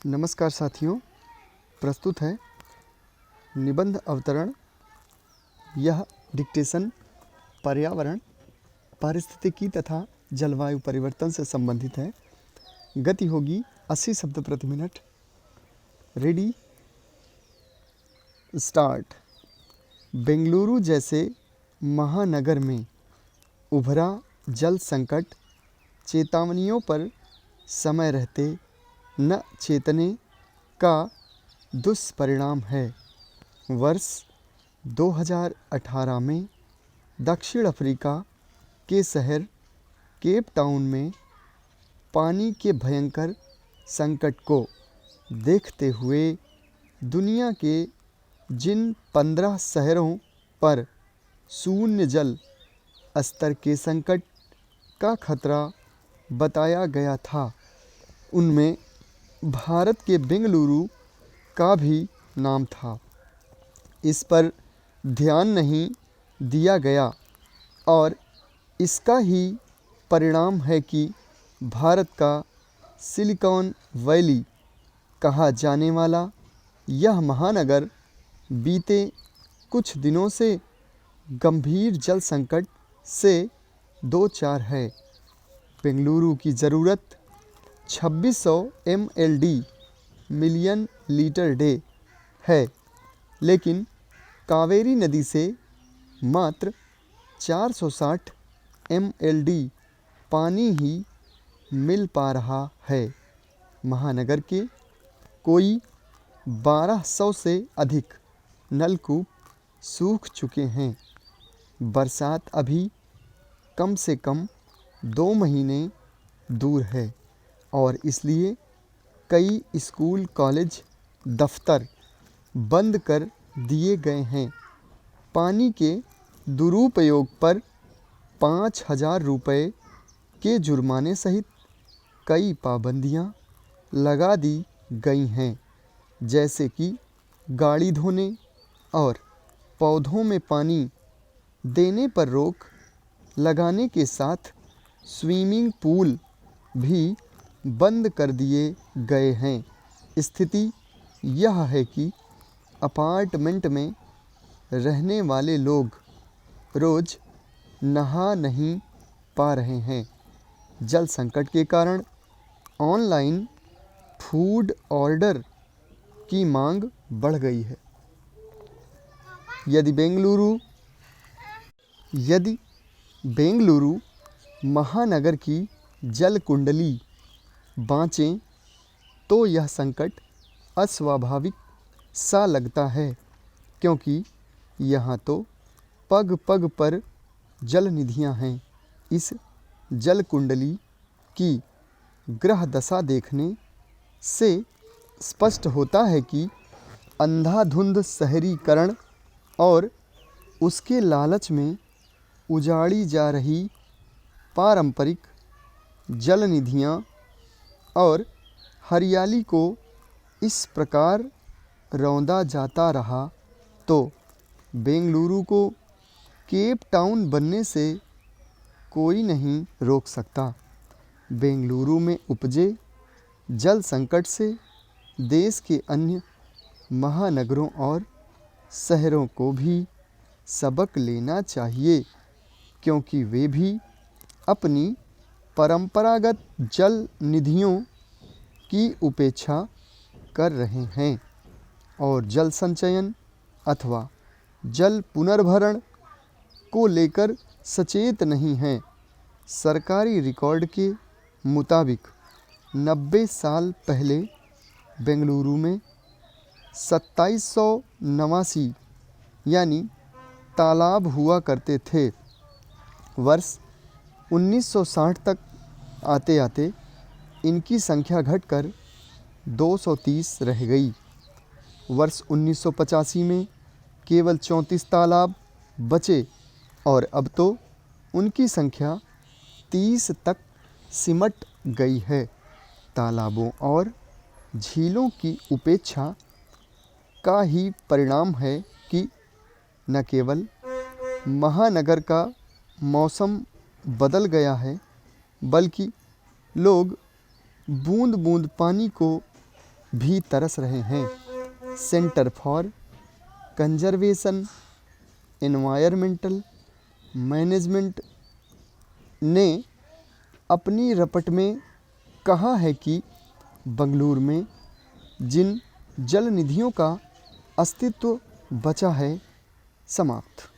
नमस्कार साथियों, प्रस्तुत है निबंध अवतरण। यह डिक्टेशन पर्यावरण, पारिस्थितिकी तथा जलवायु परिवर्तन से संबंधित है। गति होगी 80 शब्द प्रति मिनट। Ready, start. बेंगलुरु जैसे महानगर में उभरा जल संकट चेतावनियों पर समय रहते न चेतने का दुष्परिणाम है। वर्ष 2018 में दक्षिण अफ्रीका के शहर केप टाउन में पानी के भयंकर संकट को देखते हुए दुनिया के जिन 15 शहरों पर शून्य जल स्तर के संकट का खतरा बताया गया था, उनमें भारत के बेंगलुरु का भी नाम था। इस पर ध्यान नहीं दिया गया और इसका ही परिणाम है कि भारत का सिलिकॉन वैली कहा जाने वाला यह महानगर बीते कुछ दिनों से गंभीर जल संकट से दो चार है। बेंगलुरु की ज़रूरत 2600 MLD मिलियन लीटर डे है, लेकिन कावेरी नदी से मात्र 460 MLD पानी ही मिल पा रहा है। महानगर के कोई 1200 से अधिक नलकूप सूख चुके हैं। बरसात अभी कम से कम 2 महीने दूर है और इसलिए कई स्कूल, कॉलेज, दफ्तर बंद कर दिए गए हैं। पानी के दुरुपयोग पर 5000 रुपये के जुर्माने सहित कई पाबंदियां लगा दी गई हैं, जैसे कि गाड़ी धोने और पौधों में पानी देने पर रोक लगाने के साथ स्विमिंग पूल भी बंद कर दिए गए हैं। स्थिति यह है कि अपार्टमेंट में रहने वाले लोग रोज़ नहा नहीं पा रहे हैं। जल संकट के कारण ऑनलाइन फूड ऑर्डर की मांग बढ़ गई है। यदि बेंगलुरु महानगर की जल कुंडली बाँचे तो यह संकट अस्वाभाविक सा लगता है, क्योंकि यहाँ तो पग पग पर जल निधियाँ हैं। इस जल कुंडली की ग्रह दशा देखने से स्पष्ट होता है कि अंधाधुंध शहरीकरण और उसके लालच में उजाड़ी जा रही पारंपरिक जल निधियाँ और हरियाली को इस प्रकार रौंदा जाता रहा तो बेंगलुरु को केप टाउन बनने से कोई नहीं रोक सकता। बेंगलुरु में उपजे जल संकट से देश के अन्य महानगरों और शहरों को भी सबक लेना चाहिए, क्योंकि वे भी अपनी परंपरागत जल निधियों की उपेक्षा कर रहे हैं और जल संचयन अथवा जल पुनर्भरण को लेकर सचेत नहीं हैं। सरकारी रिकॉर्ड के मुताबिक 90 साल पहले बेंगलुरु में 2789 यानी तालाब हुआ करते थे। वर्ष 1960 तक आते आते इनकी संख्या घटकर 230 रह गई। वर्ष 1985 में केवल 34 तालाब बचे और अब तो उनकी संख्या 30 तक सिमट गई है। तालाबों और झीलों की उपेक्षा का ही परिणाम है कि न केवल महानगर का मौसम बदल गया है, बल्कि लोग बूंद बूंद पानी को भी तरस रहे हैं। Centre for conservation environmental management ने अपनी रिपोर्ट में कहा है कि बंगलुरु में जिन जल निधियों का अस्तित्व बचा है समाप्त